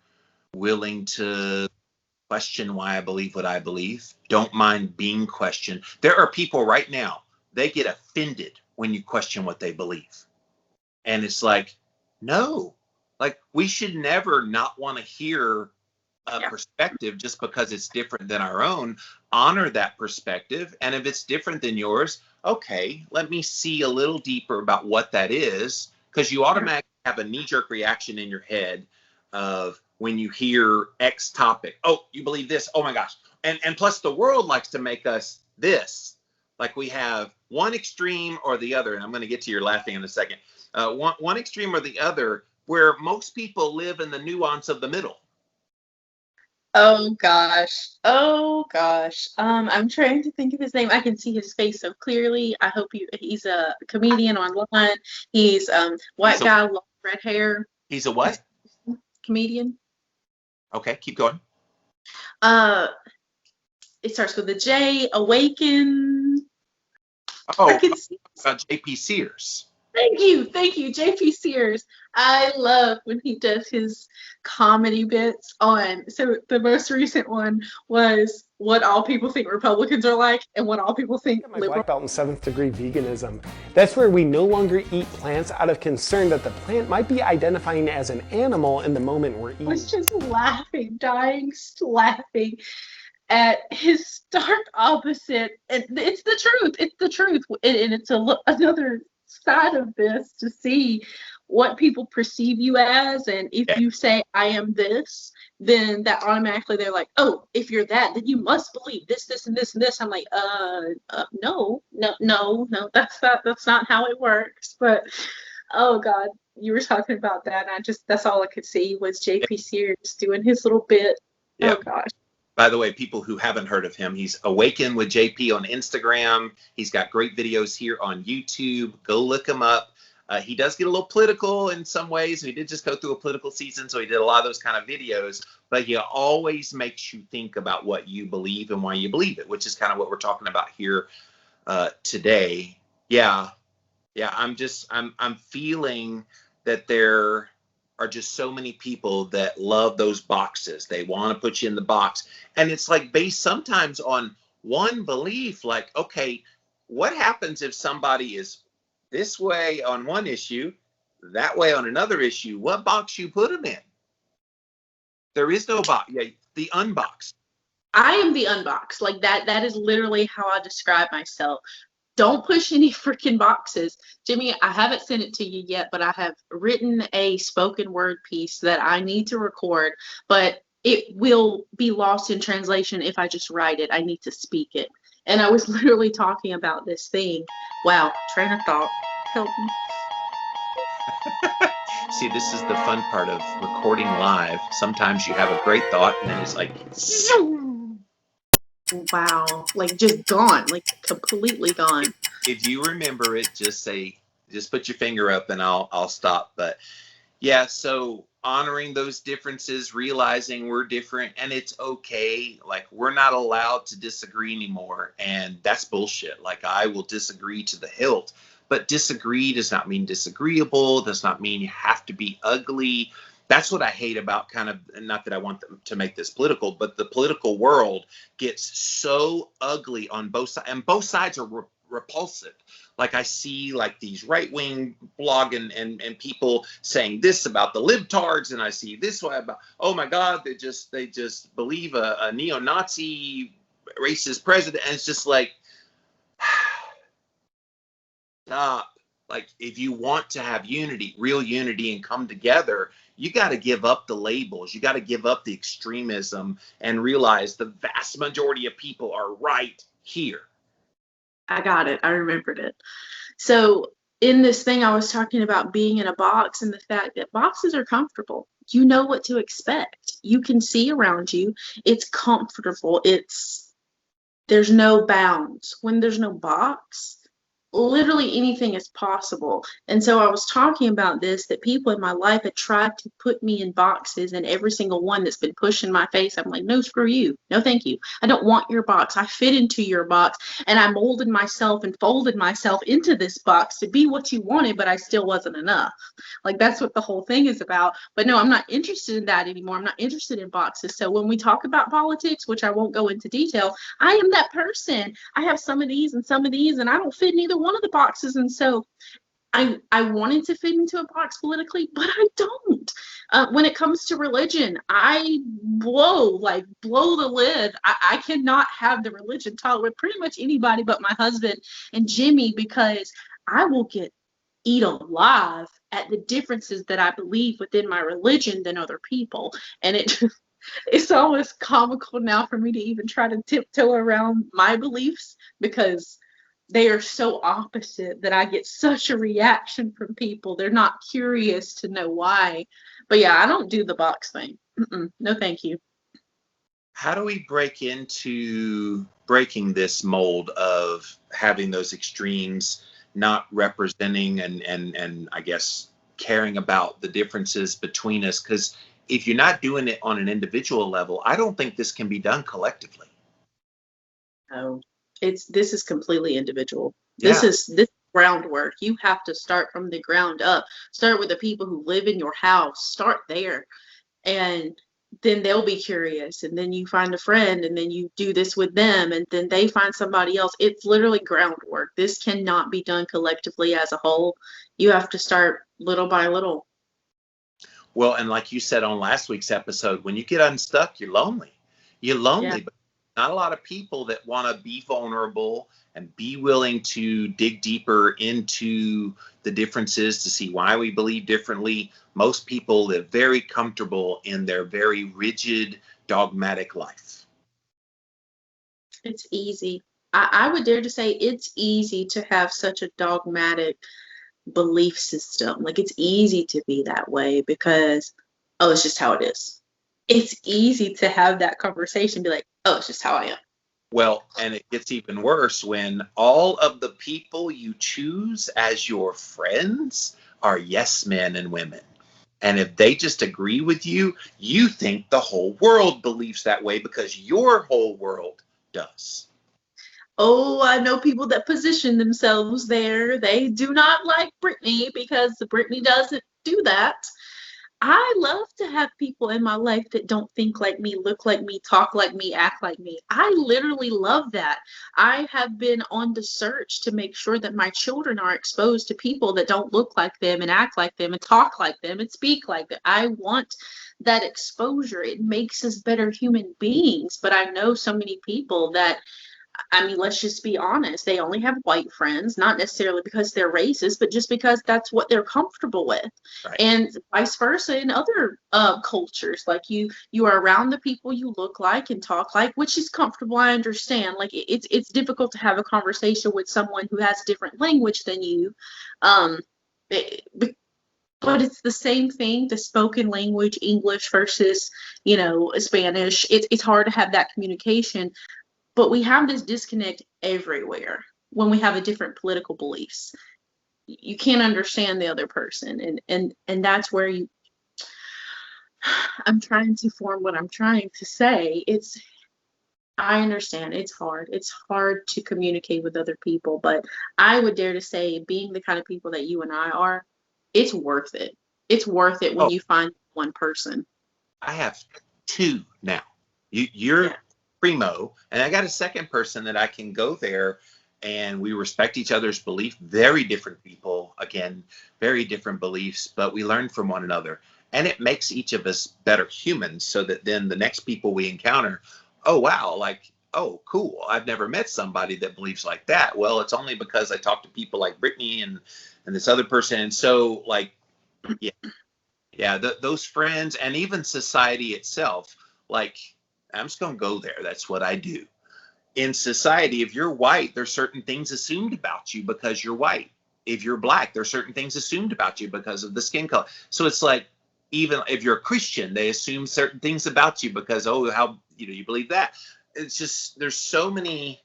willing to question why I believe what I believe. Don't mind being questioned. There are people right now, they get offended when you question what they believe. And it's like, no, like we should never not want to hear a perspective just because it's different than our own. Honor that perspective. And if it's different than yours, okay, let me see a little deeper about what that is. Because you automatically have a knee-jerk reaction in your head of when you hear X topic. Oh, you believe this? Oh my gosh. And plus the world likes to make us this. Like we have one extreme or the other. And I'm going to get to your laughing in a second. One extreme or the other, where most people live in the nuance of the middle. Oh gosh. Oh gosh. I'm trying to think of his name. I can see his face so clearly. I hope he's a comedian online. He's white guy, long red hair. He's a what? Comedian. Okay, keep going. It starts with a J. Awaken. Oh, I can see. JP Sears. Thank you, JP Sears. I love when he does his comedy bits on. So the most recent one was what all people think Republicans are like, and what all people think My liberal. black belt in 7th degree veganism. That's where we no longer eat plants out of concern that the plant might be identifying as an animal in the moment we're eating. I was just laughing, dying, laughing at his stark opposite. And it's the truth. It's the truth. And it's another side of this to see what people perceive you as. And if you say I am this, then that automatically they're like, oh, if you're that, then you must believe this, this, and this, and this. I'm like, no, that's not how it works. But oh God, you were talking about that, and that's all I could see was JP Sears doing his little bit. Yeah. Oh gosh. By the way, people who haven't heard of him, he's Awaken with JP on Instagram. He's got great videos here on YouTube. Go look him up. He does get a little political in some ways. He did just go through a political season, so he did a lot of those kind of videos. But he always makes you think about what you believe and why you believe it, which is kind of what we're talking about here today. Yeah. I'm feeling that there are just so many people that love those boxes. They want to put you in the box. And it's like based sometimes on one belief, like, okay, what happens if somebody is this way on one issue, that way on another issue? What box you put them in? There is no box. Yeah, the unboxed. I am the unboxed. Like that is literally how I describe myself. Don't push any freaking boxes. Jimmy, I haven't sent it to you yet, but I have written a spoken word piece that I need to record, but it will be lost in translation if I just write it. I need to speak it. And I was literally talking about this thing. Wow, train of thought. Help me. See, this is the fun part of recording live. Sometimes you have a great thought and then it's like, wow, like just gone, like completely gone. If you remember it, just put your finger up and I'll stop. But yeah, so honoring those differences, realizing we're different and it's okay. Like we're not allowed to disagree anymore. And that's bullshit. Like I will disagree to the hilt, but disagree does not mean disagreeable. Does not mean you have to be ugly. That's what I hate about kind of, not that I want them to make this political, but the political world gets so ugly on both sides, and both sides are repulsive. Like I see like these right-wing blogging and people saying this about the libtards, and I see this one about, oh my God, they just believe a neo-Nazi racist president, and it's just like, stop. Like if you want to have unity, real unity, and come together, you got to give up the labels. You got to give up the extremism and realize the vast majority of people are right here. I got it. I remembered it. So in this thing, I was talking about being in a box and the fact that boxes are comfortable. You know what to expect. You can see around you. It's comfortable. There's no bounds. When there's no box, literally anything is possible. And so I was talking about this, that people in my life had tried to put me in boxes, and every single one that's been pushed in my face, I'm like, no, screw you. No, thank you. I don't want your box. I fit into your box, and I molded myself and folded myself into this box to be what you wanted, but I still wasn't enough. Like that's what the whole thing is about. But no, I'm not interested in that anymore. I'm not interested in boxes. So when we talk about politics, which I won't go into detail, I am that person. I have some of these and some of these, and I don't fit in either one of the boxes. And so I wanted to fit into a box politically, but I don't. When it comes to religion, I blow the lid. I cannot have the religion talk with pretty much anybody but my husband and Jimmy, because I will get eat alive at the differences that I believe within my religion than other people. And it's almost comical now for me to even try to tiptoe around my beliefs, because they are so opposite that I get such a reaction from people. They're not curious to know why. But yeah, I don't do the box thing. No, thank you. How do we break into breaking this mold of having those extremes, not representing and I guess caring about the differences between us? Because if you're not doing it on an individual level, I don't think this can be done collectively. No, this is completely individual. Yeah. This is groundwork. You have to start from the ground up. Start with the people who live in your house. Start there. And then they'll be curious, and then you find a friend, and then you do this with them, and then they find somebody else. It's literally groundwork. This cannot be done collectively as a whole. You have to start little by little. Well, and like you said on last week's episode, when you get unstuck, you're lonely. You're lonely, Yeah. but not a lot of people that want to be vulnerable and be willing to dig deeper into the differences to see why we believe differently. Most people live very comfortable in their very rigid, dogmatic life. It's easy. I would dare to say it's easy to have such a dogmatic belief system. Like, it's easy to be that way because, oh, it's just how it is. It's easy to have that conversation, be like, oh, it's just how I am. Well, and it gets even worse when all of the people you choose as your friends are yes men and women. And if they just agree with you, you think the whole world believes that way because your whole world does. Oh, I know people that position themselves there. They do not like Brittany because Brittany doesn't do that. I love to have people in my life that don't think like me, look like me, talk like me, act like me. I literally love that. I have been on the search to make sure that my children are exposed to people that don't look like them and act like them and talk like them and speak like them. I want that exposure. It makes us better human beings. But I know so many people that, I mean, let's just be honest. They only have white friends, not necessarily because they're racist, but just because that's what they're comfortable with. Right. And vice versa in other cultures. Like you are around the people you look like and talk like, which is comfortable. I understand. Like it's difficult to have a conversation with someone who has a different language than you. But it's the same thing, the spoken language, English versus, Spanish. It's hard to have that communication. But we have this disconnect everywhere when we have a different political beliefs. You can't understand the other person. And that's where I'm trying to form what I'm trying to say. I understand it's hard. It's hard to communicate with other people, but I would dare to say, being the kind of people that you and I are, it's worth it. It's worth it when you find one person. I have two now. You're primo, and I got a second person that I can go there and we respect each other's belief. Very different people, again, very different beliefs, but we learn from one another, and it makes each of us better humans, so that then the next people we encounter, oh wow, like, oh cool, I've never met somebody that believes like that. Well, it's only because I talk to people like Brittany and this other person. And so like those friends and even society itself, like, I'm just going to go there. That's what I do. In society, if you're white, there's certain things assumed about you because you're white. If you're black, there's certain things assumed about you because of the skin color. So it's like, even if you're a Christian, they assume certain things about you because, how, you believe that. It's just, there's so many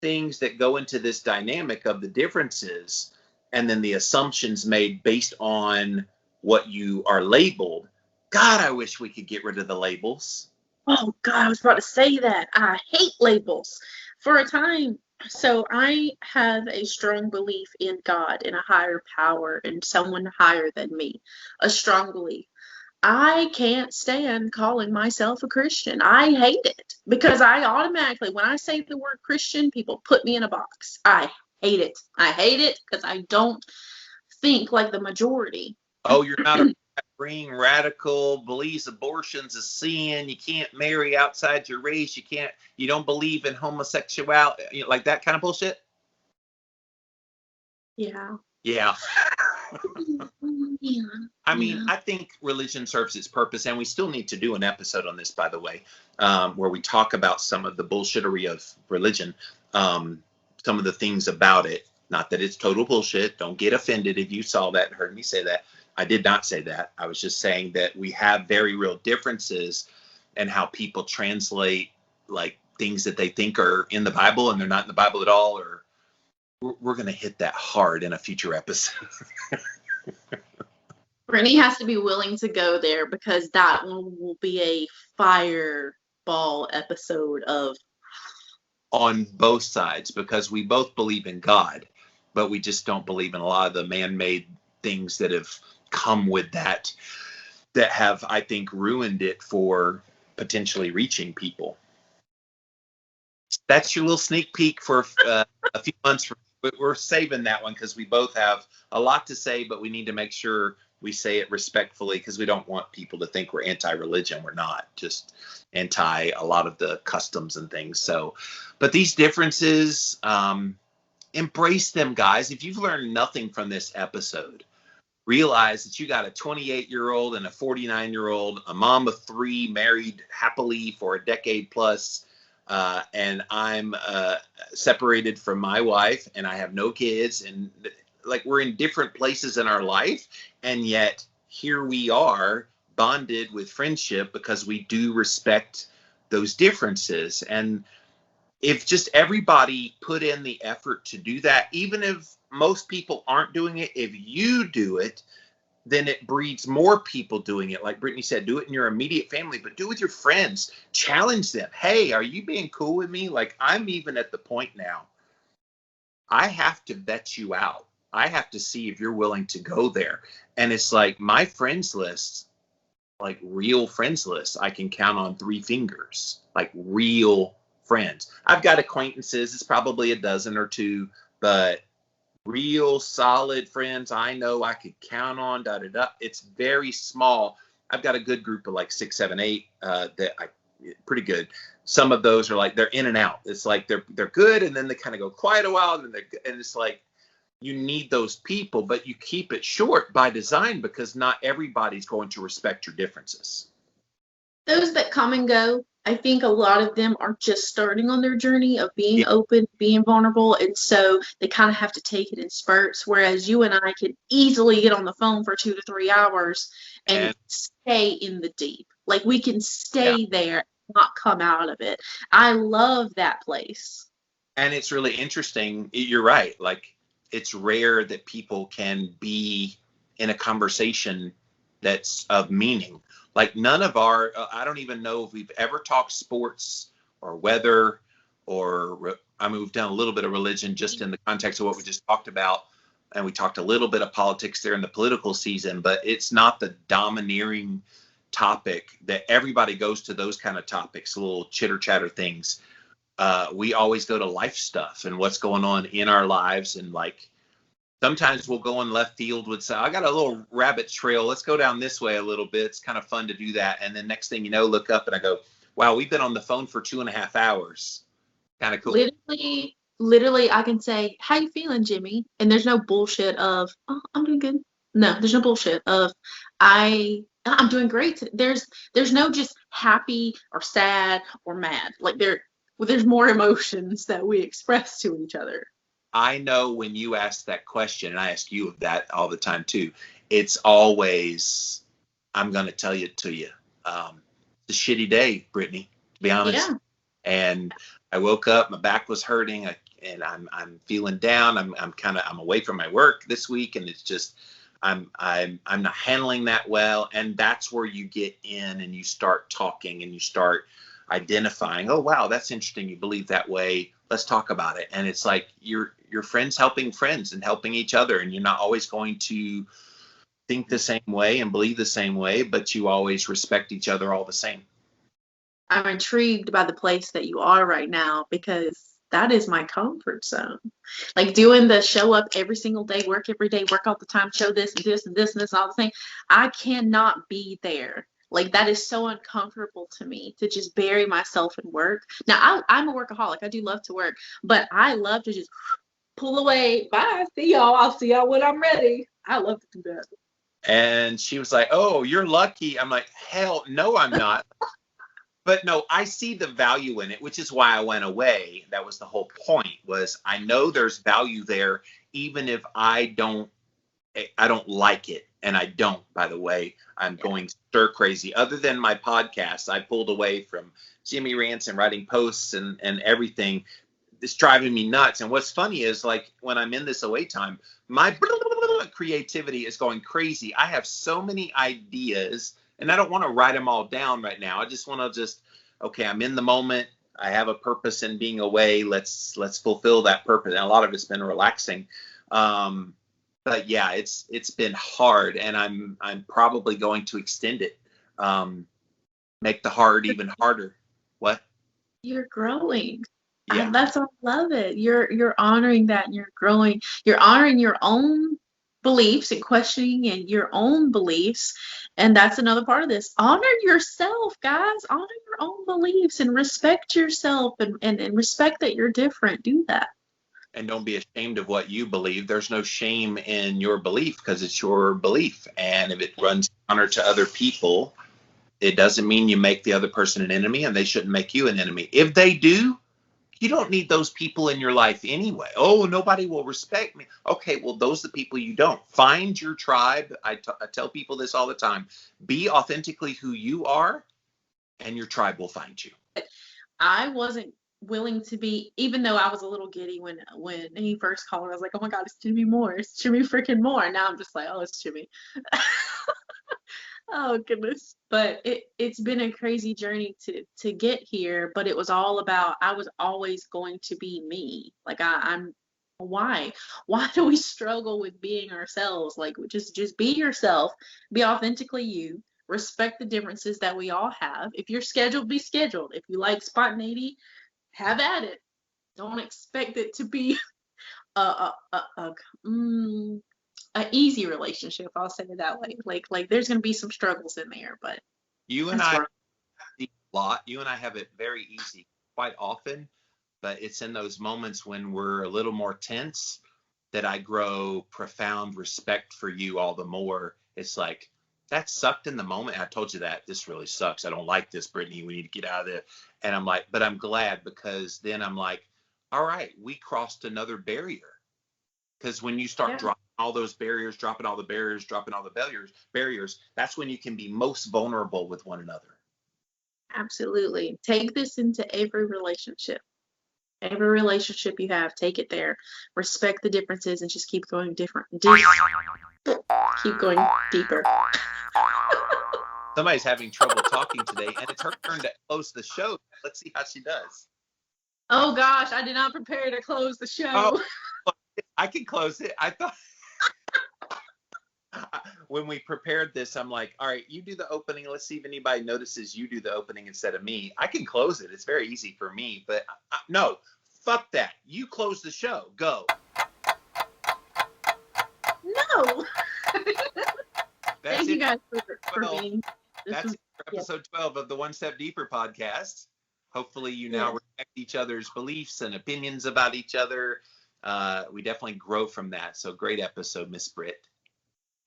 things that go into this dynamic of the differences and then the assumptions made based on what you are labeled. God, I wish we could get rid of the labels. Oh God, I was about to say that. I hate labels. For a time, so I have a strong belief in God, in a higher power, and someone higher than me. A strong belief. I can't stand calling myself a Christian. I hate it because I automatically, when I say the word Christian, people put me in a box. I hate it. I hate it because I don't think like the majority. Oh, you're not a green radical, believes abortion's a sin. You can't marry outside your race. You don't believe in homosexuality, like that kind of bullshit. Yeah. Yeah. Yeah. I mean, I think religion serves its purpose, and we still need to do an episode on this, by the way, where we talk about some of the bullshittery of religion, some of the things about it. Not that it's total bullshit. Don't get offended if you saw that and heard me say that. I did not say that. I was just saying that we have very real differences in how people translate like things that they think are in the Bible and they're not in the Bible at all. Or we're going to hit that hard in a future episode. Brittany has to be willing to go there because that one will be a fireball episode of. On both sides, because we both believe in God, but we just don't believe in a lot of the man-made things that have come with that have, I think, ruined it for potentially reaching people. That's your little sneak peek for a few months. We're saving that one because we both have a lot to say, but we need to make sure we say it respectfully because we don't want people to think we're anti-religion. We're not, just anti a lot of the customs and things. So, but these differences, embrace them, guys. If you've learned nothing from this episode, realize that you got a 28-year-old and a 49-year-old, a mom of 3, married happily for a decade plus, and I'm separated from my wife, and I have no kids, and like we're in different places in our life, and yet here we are bonded with friendship because we do respect those differences. And if just everybody put in the effort to do that, even if most people aren't doing it, if you do it, then it breeds more people doing it. Like Brittany said, do it in your immediate family, but do it with your friends. Challenge them. Hey, are you being cool with me? Like, I'm even at the point now, I have to vet you out. I have to see if you're willing to go there. And it's like my friends list, like real friends list, I can count on 3 fingers, like real friends. I've got acquaintances. It's probably a dozen or 2, but real solid friends I know I could count on. It's very small. I've got a good group of like 6, 7, 8 that I pretty good. Some of those are like they're in and out. It's like they're good, and then they kind of go quiet a while, and it's like you need those people, but you keep it short by design because not everybody's going to respect your differences. Those that come and go, I think a lot of them are just starting on their journey of being open, being vulnerable, and so they kind of have to take it in spurts, whereas you and I could easily get on the phone for 2 to 3 hours and stay in the deep. Like we can stay there, not come out of it. I love that place. And it's really interesting. You're right. Like it's rare that people can be in a conversation that's of meaning. Like none of our, I don't even know if we've ever talked sports or weather or, I mean, we've done a little bit of religion just in the context of what we just talked about. And we talked a little bit of politics there in the political season, but it's not the domineering topic that everybody goes to those kind of topics, little chitter chatter things. We always go to life stuff and what's going on in our lives. And like, sometimes we'll go in left field with, I got a little rabbit trail. Let's go down this way a little bit. It's kind of fun to do that. And then next thing you know, look up and I go, wow, we've been on the phone for 2.5 hours. Kind of cool. Literally, I can say, how you feeling, Jimmy? And there's no bullshit of, oh, I'm doing good. No, there's no bullshit of, I'm doing great. There's no just happy or sad or mad. Like there's more emotions that we express to each other. I know when you ask that question, and I ask you that all the time too, it's always, I'm going to tell it to you. It's a shitty day, Brittany, to be honest. Yeah. And I woke up, my back was hurting, and I'm feeling down. I'm away from my work this week, and it's just, I'm not handling that well. And that's where you get in and you start talking and you start identifying, oh, wow, that's interesting. You believe that way. Let's talk about it. And it's like you're friends helping friends and helping each other. And you're not always going to think the same way and believe the same way, but you always respect each other all the same. I'm intrigued by the place that you are right now because that is my comfort zone. Like doing the show up every single day, work every day, work all the time, show this and this and this and this and all the thing. I cannot be there. Like that is so uncomfortable to me to just bury myself in work. Now I'm a workaholic. I do love to work, but I love to just pull away. Bye. See y'all. I'll see y'all when I'm ready. I love to do that. And she was like, oh, you're lucky. I'm like, hell no, I'm not. But no, I see the value in it, which is why I went away. That was the whole point, was I know there's value there, even if I don't like it. And I don't, by the way. I'm going stir crazy. Other than my podcast, I pulled away from Jimmy Rants and writing posts and everything. It's driving me nuts. And what's funny is, like, when I'm in this away time, my creativity is going crazy. I have so many ideas, and I don't want to write them all down right now. I just want to okay, I'm in the moment. I have a purpose in being away. Let's fulfill that purpose. And a lot of it's been relaxing. But yeah, it's been hard, and I'm probably going to extend it. Make the hard even harder. What? You're growing. Yeah. That's why I love it. You're honoring that, and you're growing. You're honoring your own beliefs and questioning and your own beliefs. And that's another part of this. Honor yourself, guys. Honor your own beliefs and respect yourself and respect that you're different. Do that. And don't be ashamed of what you believe. There's no shame in your belief because it's your belief. And if it runs counter to other people, it doesn't mean you make the other person an enemy, and they shouldn't make you an enemy. If they do, you don't need those people in your life anyway. Oh, nobody will respect me. Okay, well, those are the people you don't. Find your tribe. I tell people this all the time. Be authentically who you are, and your tribe will find you. I wasn't willing to be, even though I was a little giddy when he first called. I was like, oh my God, it's Jimmy Moore. It's Jimmy freaking Moore. And now I'm just like, oh, it's Jimmy. Oh goodness. But it's been a crazy journey to get here, but it was all about, I was always going to be me. Like I'm why do we struggle with being ourselves? Like just be yourself, be authentically you, respect the differences that we all have. If you're scheduled, be scheduled. If you like spontaneity, have at it. Don't expect it to be an easy relationship. I'll say it that way. Like there's gonna be some struggles in there, but you and I see a lot. You and I have it very easy quite often, but it's in those moments when we're a little more tense that I grow profound respect for you all the more. It's like, that sucked in the moment. I told you that this really sucks. I don't like this, Brittany. We need to get out of there. And I'm like, but I'm glad, because then I'm like, all right, we crossed another barrier. Because when you start dropping all those barriers, dropping all the barriers, that's when you can be most vulnerable with one another. Absolutely. Take this into every relationship. Every relationship you have, take it there. Respect the differences and just keep going different. Keep going deeper. Somebody's having trouble talking today, and it's her turn to close the show. Let's see how she does. Oh gosh, I did not prepare to close the show. Oh, I can close it. I thought when we prepared this, I'm like, all right, you do the opening. Let's see if anybody notices you do the opening instead of me. I can close it. It's very easy for me, but no, fuck that. You close the show. Go. No. Thank you guys for being. That's episode 12 of the One Step Deeper podcast. Hopefully you now respect each other's beliefs and opinions about each other. We definitely grow from that. So great episode, Miss Britt.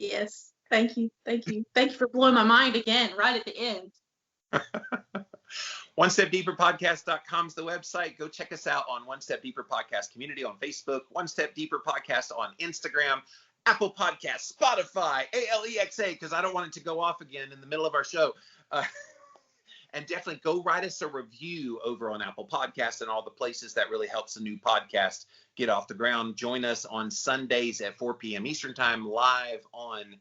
Yes. Thank you. Thank you. Thank you for blowing my mind again, right at the end. OneStepDeeperPodcast.com is the website. Go check us out on One Step Deeper Podcast community on Facebook, One Step Deeper Podcast on Instagram, Apple Podcasts, Spotify, ALEXA, because I don't want it to go off again in the middle of our show. And definitely go write us a review over on Apple Podcasts and all the places. That really helps a new podcast get off the ground. Join us on Sundays at 4 p.m. Eastern Time, live on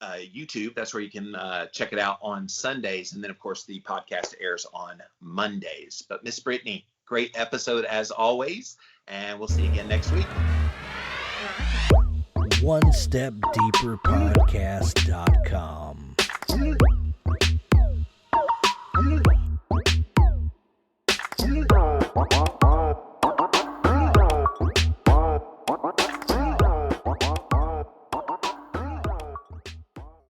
YouTube. That's where you can check it out on Sundays. And then, of course, the podcast airs on Mondays. But Miss Brittany, great episode as always. And we'll see you again next week. OneStepDeeperPodcast.com.